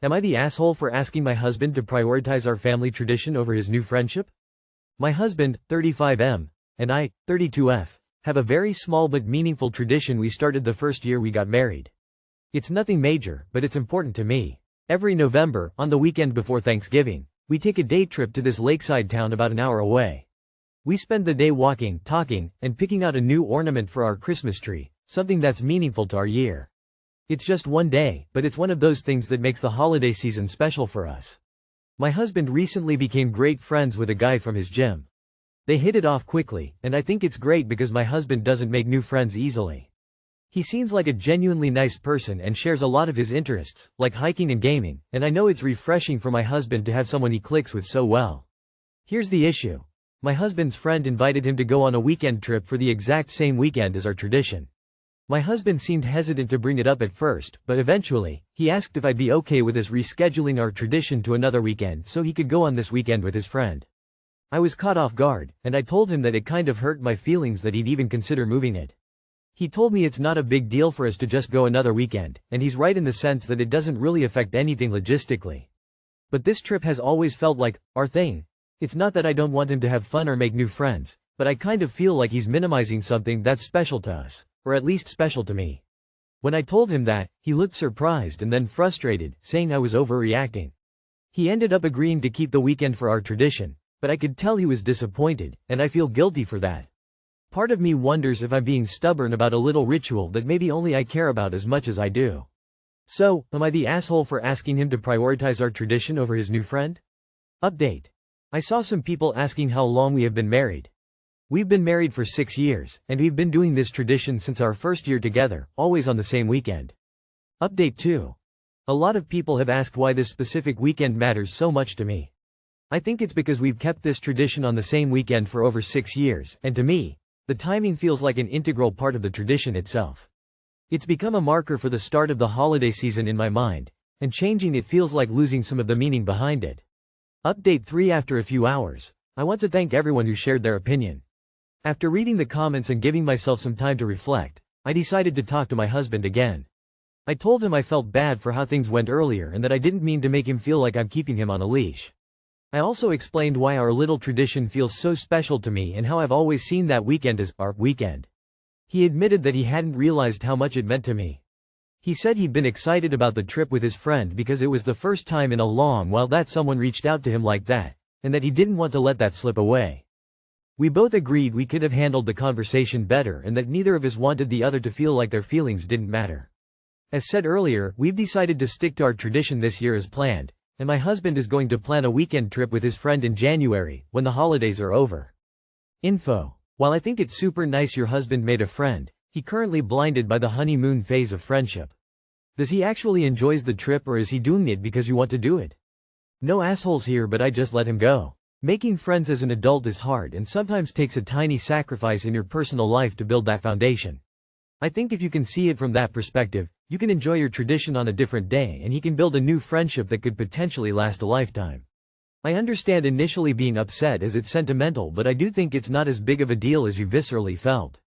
Am I the asshole for asking my husband to prioritize our family tradition over his new friendship? My husband, 35M, and I, 32F, have a very small but meaningful tradition we started the first year we got married. It's nothing major, but it's important to me. Every November, on the weekend before Thanksgiving, we take a day trip to this lakeside town about an hour away. We spend the day walking, talking, and picking out a new ornament for our Christmas tree, something that's meaningful to our year. It's just one day, but it's one of those things that makes the holiday season special for us. My husband recently became great friends with a guy from his gym. They hit it off quickly, and I think it's great because my husband doesn't make new friends easily. He seems like a genuinely nice person and shares a lot of his interests, like hiking and gaming, and I know it's refreshing for my husband to have someone he clicks with so well. Here's the issue. My husband's friend invited him to go on a weekend trip for the exact same weekend as our tradition. My husband seemed hesitant to bring it up at first, but eventually, he asked if I'd be okay with us rescheduling our tradition to another weekend so he could go on this weekend with his friend. I was caught off guard, and I told him that it kind of hurt my feelings that he'd even consider moving it. He told me it's not a big deal for us to just go another weekend, and he's right in the sense that it doesn't really affect anything logistically. But this trip has always felt like our thing. It's not that I don't want him to have fun or make new friends, but I kind of feel like he's minimizing something that's special to us. Or at least special to me. When I told him that, he looked surprised and then frustrated, saying I was overreacting. He ended up agreeing to keep the weekend for our tradition, but I could tell he was disappointed, and I feel guilty for that. Part of me wonders if I'm being stubborn about a little ritual that maybe only I care about as much as I do. So, am I the asshole for asking him to prioritize our tradition over his new friend? Update. I saw some people asking how long we have been married. We've been married for 6 years, and we've been doing this tradition since our first year together, always on the same weekend. Update 2. A lot of people have asked why this specific weekend matters so much to me. I think it's because we've kept this tradition on the same weekend for over 6 years, and to me, the timing feels like an integral part of the tradition itself. It's become a marker for the start of the holiday season in my mind, and changing it feels like losing some of the meaning behind it. Update 3. After a few hours, I want to thank everyone who shared their opinion. After reading the comments and giving myself some time to reflect, I decided to talk to my husband again. I told him I felt bad for how things went earlier and that I didn't mean to make him feel like I'm keeping him on a leash. I also explained why our little tradition feels so special to me and how I've always seen that weekend as our weekend. He admitted that he hadn't realized how much it meant to me. He said he'd been excited about the trip with his friend because it was the first time in a long while that someone reached out to him like that, and that he didn't want to let that slip away. We both agreed we could have handled the conversation better and that neither of us wanted the other to feel like their feelings didn't matter. As said earlier, we've decided to stick to our tradition this year as planned, and my husband is going to plan a weekend trip with his friend in January, when the holidays are over. Info. While I think it's super nice your husband made a friend, he currently blinded by the honeymoon phase of friendship. Does he actually enjoys the trip or is he doing it because you want to do it? No assholes here, but I just let him go. Making friends as an adult is hard and sometimes takes a tiny sacrifice in your personal life to build that foundation. I think if you can see it from that perspective, you can enjoy your tradition on a different day and he can build a new friendship that could potentially last a lifetime. I understand initially being upset as it's sentimental, but I do think it's not as big of a deal as you viscerally felt.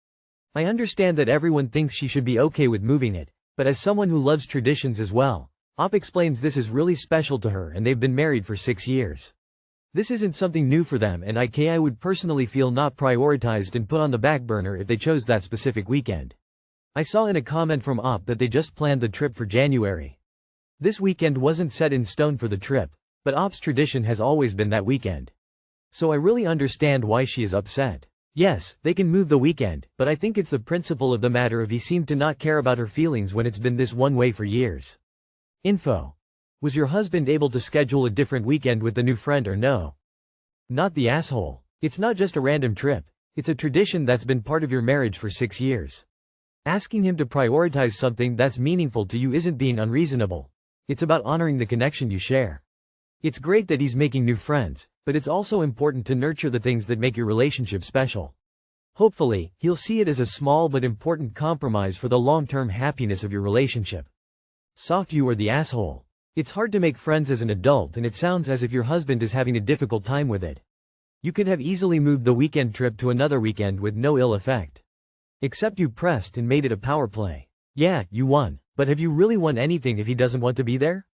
I understand that everyone thinks she should be okay with moving it, but as someone who loves traditions as well, Op explains this is really special to her and they've been married for 6 years. This isn't something new for them and I would personally feel not prioritized and put on the back burner if they chose that specific weekend. I saw in a comment from Op that they just planned the trip for January. This weekend wasn't set in stone for the trip, but Op's tradition has always been that weekend. So I really understand why she is upset. Yes, they can move the weekend, but I think it's the principle of the matter if he seemed to not care about her feelings when it's been this one way for years. Info. Was your husband able to schedule a different weekend with the new friend or no? Not the asshole. It's not just a random trip. It's a tradition that's been part of your marriage for 6 years. Asking him to prioritize something that's meaningful to you isn't being unreasonable. It's about honoring the connection you share. It's great that he's making new friends, but it's also important to nurture the things that make your relationship special. Hopefully, he'll see it as a small but important compromise for the long-term happiness of your relationship. Soft, you are the asshole. It's hard to make friends as an adult and it sounds as if your husband is having a difficult time with it. You could have easily moved the weekend trip to another weekend with no ill effect. Except you pressed and made it a power play. Yeah, you won, but have you really won anything if he doesn't want to be there?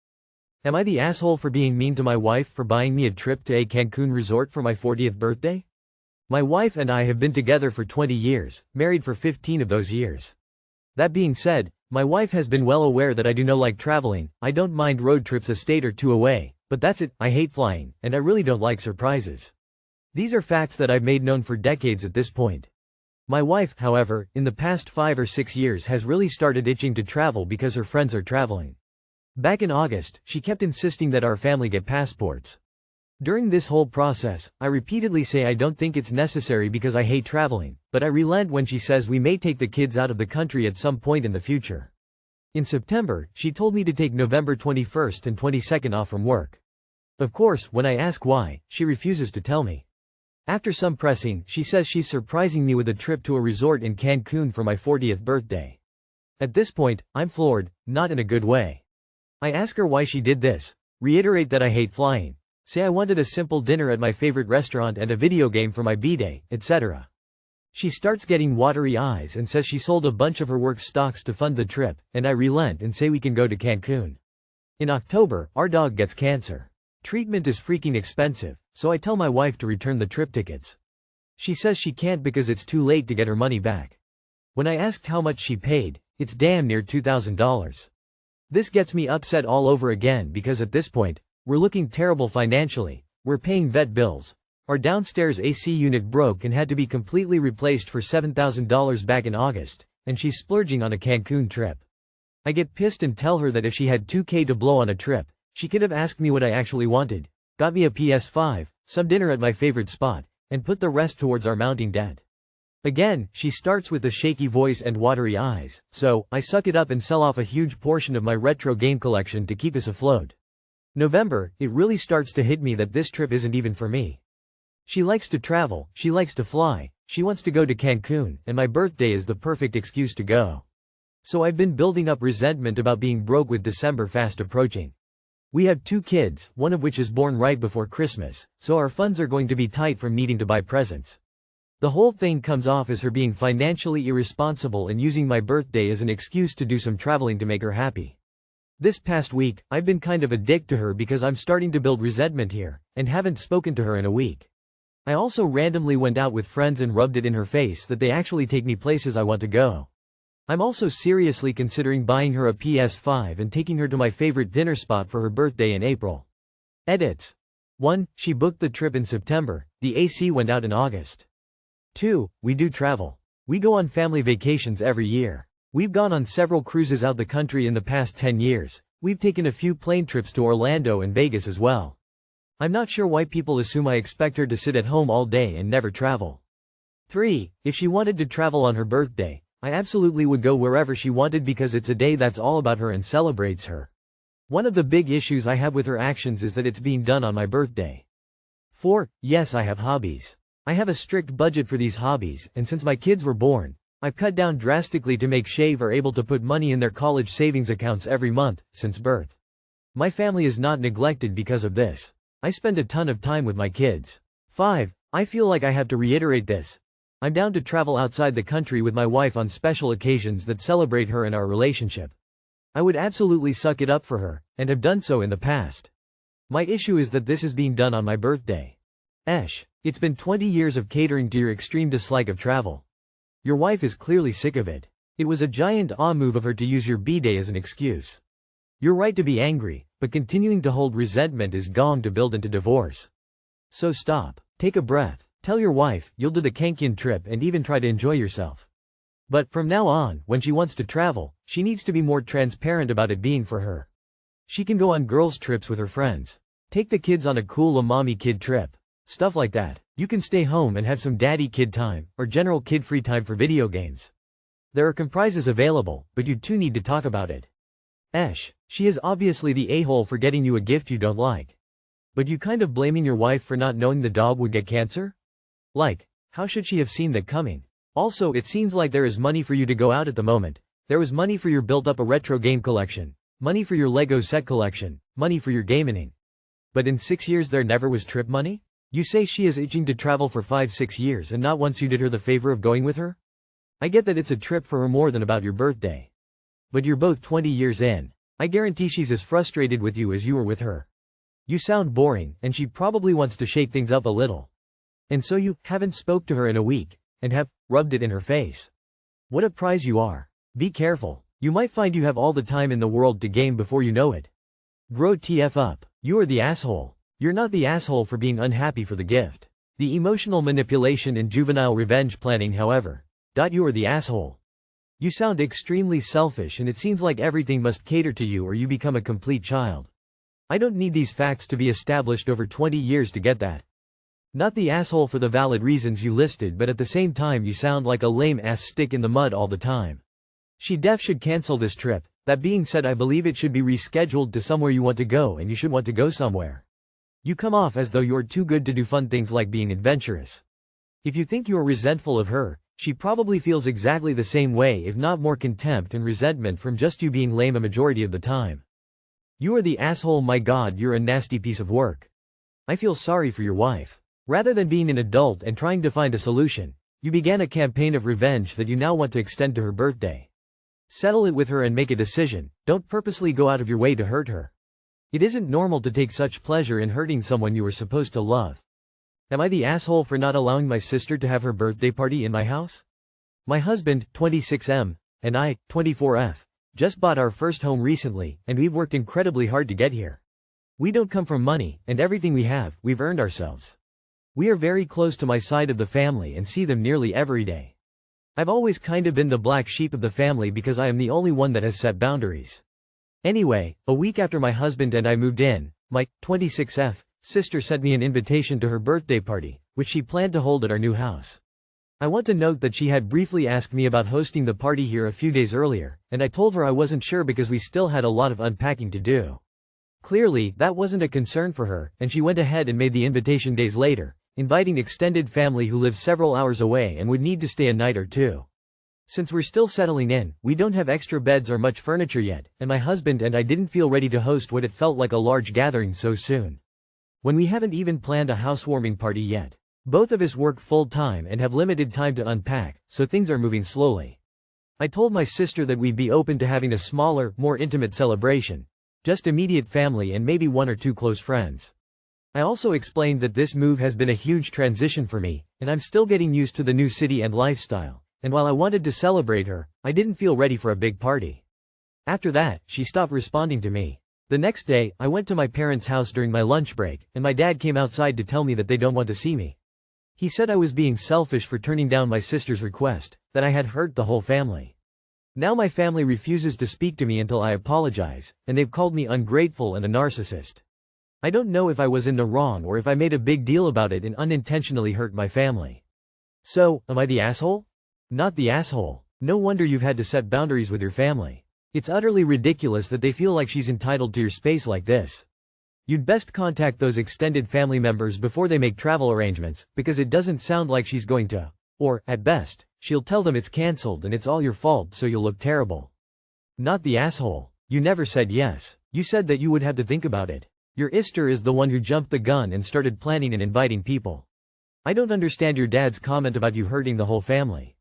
Am I the asshole for being mean to my wife for buying me a trip to a Cancun resort for my 40th birthday? My wife and I have been together for 20 years, married for 15 of those years. That being said, my wife has been well aware that I do not like traveling. I don't mind road trips a state or two away, but that's it. I hate flying, and I really don't like surprises. These are facts that I've made known for decades at this point. My wife, however, in the past 5 or 6 years has really started itching to travel because her friends are traveling. Back in August, she kept insisting that our family get passports. During this whole process, I repeatedly say I don't think it's necessary because I hate traveling, but I relent when she says we may take the kids out of the country at some point in the future. In September, she told me to take November 21st and 22nd off from work. Of course, when I ask why, she refuses to tell me. After some pressing, she says she's surprising me with a trip to a resort in Cancun for my 40th birthday. At this point, I'm floored, not in a good way. I ask her why she did this, reiterate that I hate flying, say I wanted a simple dinner at my favorite restaurant and a video game for my b-day, etc. She starts getting watery eyes and says she sold a bunch of her work stocks to fund the trip, and I relent and say we can go to Cancun. In October, our dog gets cancer. Treatment is freaking expensive, so I tell my wife to return the trip tickets. She says she can't because it's too late to get her money back. When I asked how much she paid, it's damn near $2,000. This gets me upset all over again because at this point, we're looking terrible financially, we're paying vet bills, our downstairs AC unit broke and had to be completely replaced for $7,000 back in August, and she's splurging on a Cancun trip. I get pissed and tell her that if she had $2,000 to blow on a trip, she could have asked me what I actually wanted, got me a PS5, some dinner at my favorite spot, and put the rest towards our mounting debt. Again, she starts with a shaky voice and watery eyes, so I suck it up and sell off a huge portion of my retro game collection to keep us afloat. November, it really starts to hit me that this trip isn't even for me. She likes to travel, she likes to fly, she wants to go to Cancun, and my birthday is the perfect excuse to go. So I've been building up resentment about being broke with December fast approaching. We have 2 kids, one of which is born right before Christmas, so our funds are going to be tight from needing to buy presents. The whole thing comes off as her being financially irresponsible and using my birthday as an excuse to do some traveling to make her happy. This past week, I've been kind of a dick to her because I'm starting to build resentment here, and haven't spoken to her in a week. I also randomly went out with friends and rubbed it in her face that they actually take me places I want to go. I'm also seriously considering buying her a PS5 and taking her to my favorite dinner spot for her birthday in April. Edits. 1. She booked the trip in September, the AC went out in August. 2. We do travel. We go on family vacations every year. We've gone on several cruises out the country in the past 10 years, we've taken a few plane trips to Orlando and Vegas as well. I'm not sure why people assume I expect her to sit at home all day and never travel. 3. If she wanted to travel on her birthday, I absolutely would go wherever she wanted because it's a day that's all about her and celebrates her. One of the big issues I have with her actions is that it's being done on my birthday. 4. Yes, I have hobbies. I have a strict budget for these hobbies, and since my kids were born, I've cut down drastically to make sure they're able to put money in their college savings accounts every month, since birth. My family is not neglected because of this. I spend a ton of time with my kids. 5. I feel like I have to reiterate this. I'm down to travel outside the country with my wife on special occasions that celebrate her and our relationship. I would absolutely suck it up for her, and have done so in the past. My issue is that this is being done on my birthday. It's been 20 years of catering to your extreme dislike of travel. Your wife is clearly sick of it. It was a giant move of her to use your b-day as an excuse. You're right to be angry, but continuing to hold resentment is going to build into divorce. So stop, take a breath, tell your wife you'll do the Cancun trip and even try to enjoy yourself. But from now on, when she wants to travel, she needs to be more transparent about it being for her. She can go on girls' trips with her friends. Take the kids on a cool mommy-kid trip. Stuff like that. You can stay home and have some daddy-kid time, or general kid-free time for video games. There are compromises available, but you two need to talk about it. She is obviously the a-hole for getting you a gift you don't like. But you kind of blaming your wife for not knowing the dog would get cancer? Like, how should she have seen that coming? Also, it seems like there is money for you to go out at the moment. There was money for your built-up a retro game collection, money for your Lego set collection, money for your gaming. But in 6 years there never was trip money? You say she is itching to travel for 5-6 years and not once you did her the favor of going with her? I get that it's a trip for her more than about your birthday. But you're both 20 years in. I guarantee she's as frustrated with you as you were with her. You sound boring, and she probably wants to shake things up a little. And so you haven't spoke to her in a week, and have rubbed it in her face. What a prize you are. Be careful. You might find you have all the time in the world to game before you know it. Grow TF up. You are the asshole. You're not the asshole for being unhappy for the gift. The emotional manipulation and juvenile revenge planning, however. You are the asshole. You sound extremely selfish, and it seems like everything must cater to you or you become a complete child. I don't need these facts to be established over 20 years to get that. Not the asshole for the valid reasons you listed, but at the same time you sound like a lame-ass stick in the mud all the time. She should cancel this trip. That being said, I believe it should be rescheduled to somewhere you want to go, and you should want to go somewhere. You come off as though you're too good to do fun things like being adventurous. If you think you are resentful of her, she probably feels exactly the same way, if not more contempt and resentment from just you being lame a majority of the time. You are the asshole. My God, you're a nasty piece of work. I feel sorry for your wife. Rather than being an adult and trying to find a solution, you began a campaign of revenge that you now want to extend to her birthday. Settle it with her and make a decision. Don't purposely go out of your way to hurt her. It isn't normal to take such pleasure in hurting someone you are supposed to love. Am I the asshole for not allowing my sister to have her birthday party in my house? My husband, 26M, and I, 24F, just bought our first home recently, and we've worked incredibly hard to get here. We don't come from money, and everything we have, we've earned ourselves. We are very close to my side of the family and see them nearly every day. I've always kind of been the black sheep of the family because I am the only one that has set boundaries. Anyway, a week after my husband and I moved in, my 26F sister sent me an invitation to her birthday party, which she planned to hold at our new house. I want to note that she had briefly asked me about hosting the party here a few days earlier, and I told her I wasn't sure because we still had a lot of unpacking to do. Clearly, that wasn't a concern for her, and she went ahead and made the invitation days later, inviting extended family who live several hours away and would need to stay a night or two. Since we're still settling in, we don't have extra beds or much furniture yet, and my husband and I didn't feel ready to host what it felt like a large gathering so soon. When we haven't even planned a housewarming party yet. Both of us work full-time and have limited time to unpack, so things are moving slowly. I told my sister that we'd be open to having a smaller, more intimate celebration. Just immediate family and maybe one or two close friends. I also explained that this move has been a huge transition for me, and I'm still getting used to the new city and lifestyle, and while I wanted to celebrate her, I didn't feel ready for a big party. After that, she stopped responding to me. The next day, I went to my parents' house during my lunch break, and my dad came outside to tell me that they don't want to see me. He said I was being selfish for turning down my sister's request, that I had hurt the whole family. Now my family refuses to speak to me until I apologize, and they've called me ungrateful and a narcissist. I don't know if I was in the wrong or if I made a big deal about it and unintentionally hurt my family. So, am I the asshole? Not the asshole. No wonder you've had to set boundaries with your family. It's utterly ridiculous that they feel like she's entitled to your space like this. You'd best contact those extended family members before they make travel arrangements, because it doesn't sound like she's going to. Or, at best, she'll tell them it's cancelled and it's all your fault, so you'll look terrible. Not the asshole. You never said yes. You said that you would have to think about it. Your sister is the one who jumped the gun and started planning and inviting people. I don't understand your dad's comment about you hurting the whole family.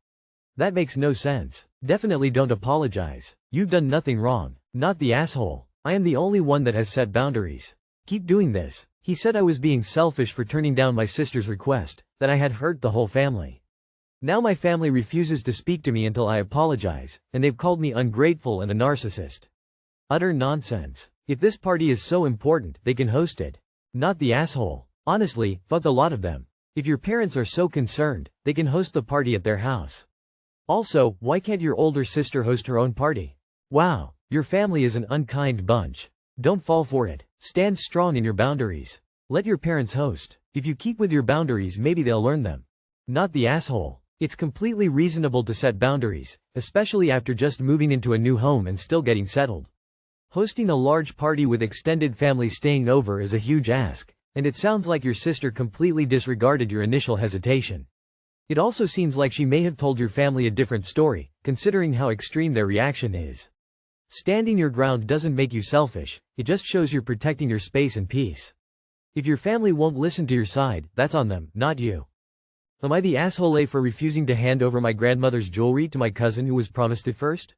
That makes no sense. Definitely don't apologize. You've done nothing wrong. Not the asshole. I am the only one that has set boundaries. Keep doing this. He said I was being selfish for turning down my sister's request, that I had hurt the whole family. Now my family refuses to speak to me until I apologize, and they've called me ungrateful and a narcissist. Utter nonsense. If this party is so important, they can host it. Not the asshole. Honestly, fuck a lot of them. If your parents are so concerned, they can host the party at their house. Also, why can't your older sister host her own party? Wow, your family is an unkind bunch. Don't fall for it. Stand strong in your boundaries. Let your parents host. If you keep with your boundaries, maybe they'll learn them. Not the asshole. It's completely reasonable to set boundaries, especially after just moving into a new home and still getting settled. Hosting a large party with extended family staying over is a huge ask, and it sounds like your sister completely disregarded your initial hesitation. It also seems like she may have told your family a different story, considering how extreme their reaction is. Standing your ground doesn't make you selfish, it just shows you're protecting your space and peace. If your family won't listen to your side, that's on them, not you. Am I the asshole for refusing to hand over my grandmother's jewelry to my cousin who was promised it first?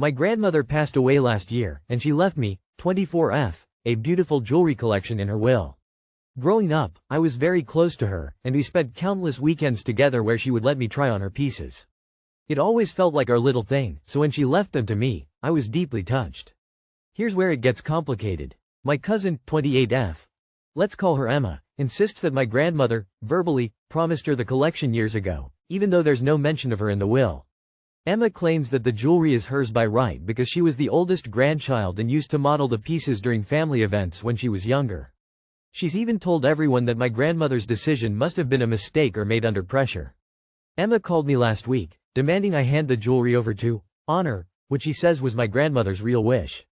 My grandmother passed away last year, and she left me, 24F, a beautiful jewelry collection in her will. Growing up, I was very close to her, and we spent countless weekends together where she would let me try on her pieces. It always felt like our little thing, so when she left them to me, I was deeply touched. Here's where it gets complicated. My cousin, 28F, let's call her Emma, insists that my grandmother, verbally, promised her the collection years ago, even though there's no mention of her in the will. Emma claims that the jewelry is hers by right because she was the oldest grandchild and used to model the pieces during family events when she was younger. She's even told everyone that my grandmother's decision must have been a mistake or made under pressure. Emma called me last week, demanding I hand the jewelry over to honor, which she says was my grandmother's real wish.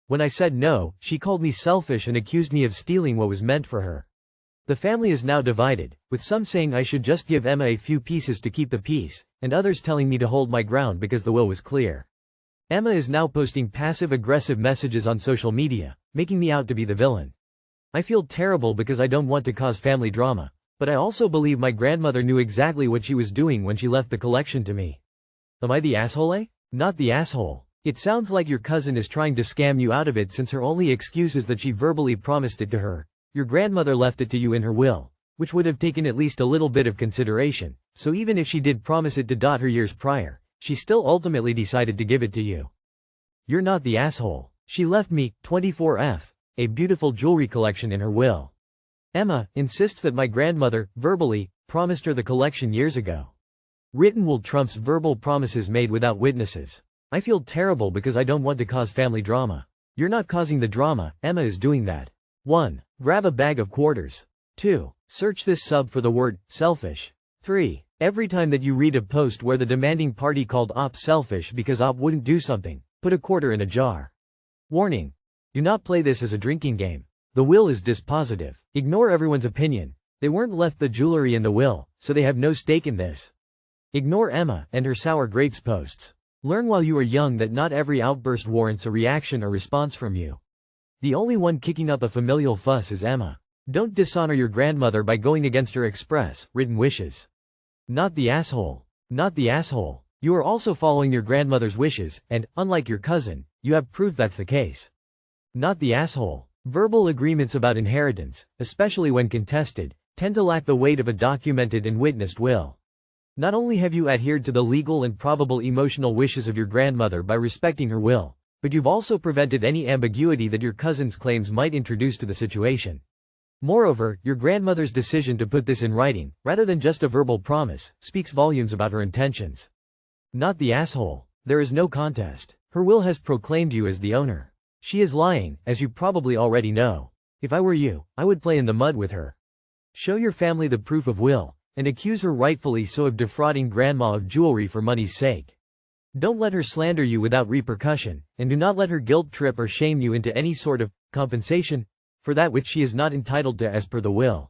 When I said no, she called me selfish and accused me of stealing what was meant for her. The family is now divided, with some saying I should just give Emma a few pieces to keep the peace, and others telling me to hold my ground because the will was clear. Emma is now posting passive-aggressive messages on social media, making me out to be the villain. I feel terrible because I don't want to cause family drama, but I also believe my grandmother knew exactly what she was doing when she left the collection to me. Am I the asshole? Not the asshole. It sounds like your cousin is trying to scam you out of it since her only excuse is that she verbally promised it to her. Your grandmother left it to you in her will, which would have taken at least a little bit of consideration, so even if she did promise it to her years prior, she still ultimately decided to give it to you. You're not the asshole. She left me, 24F, a beautiful jewelry collection in her will. Emma insists that my grandmother, verbally, promised her the collection years ago. Written will trumps verbal promises made without witnesses. I feel terrible because I don't want to cause family drama. You're not causing the drama, Emma is doing that. 1. Grab a bag of quarters. 2. Search this sub for the word selfish. 3. Every time that you read a post where the demanding party called Op selfish because Op wouldn't do something, put a quarter in a jar. Warning. Do not play this as a drinking game. The will is dispositive. Ignore everyone's opinion. They weren't left the jewelry in the will, so they have no stake in this. Ignore Emma and her sour grapes posts. Learn while you are young that not every outburst warrants a reaction or response from you. The only one kicking up a familial fuss is Emma. Don't dishonor your grandmother by going against her written wishes. Not the asshole. Not the asshole. You are also following your grandmother's wishes, and, unlike your cousin, you have proof that's the case. Not the asshole. Verbal agreements about inheritance, especially when contested, tend to lack the weight of a documented and witnessed will. Not only have you adhered to the legal and probable emotional wishes of your grandmother by respecting her will, but you've also prevented any ambiguity that your cousin's claims might introduce to the situation. Moreover, your grandmother's decision to put this in writing, rather than just a verbal promise, speaks volumes about her intentions. Not the asshole. There is no contest. Her will has proclaimed you as the owner. She is lying, as you probably already know. If I were you, I would play in the mud with her. Show your family the proof of will, and accuse her rightfully so of defrauding grandma of jewelry for money's sake. Don't let her slander you without repercussion, and do not let her guilt trip or shame you into any sort of compensation for that which she is not entitled to as per the will.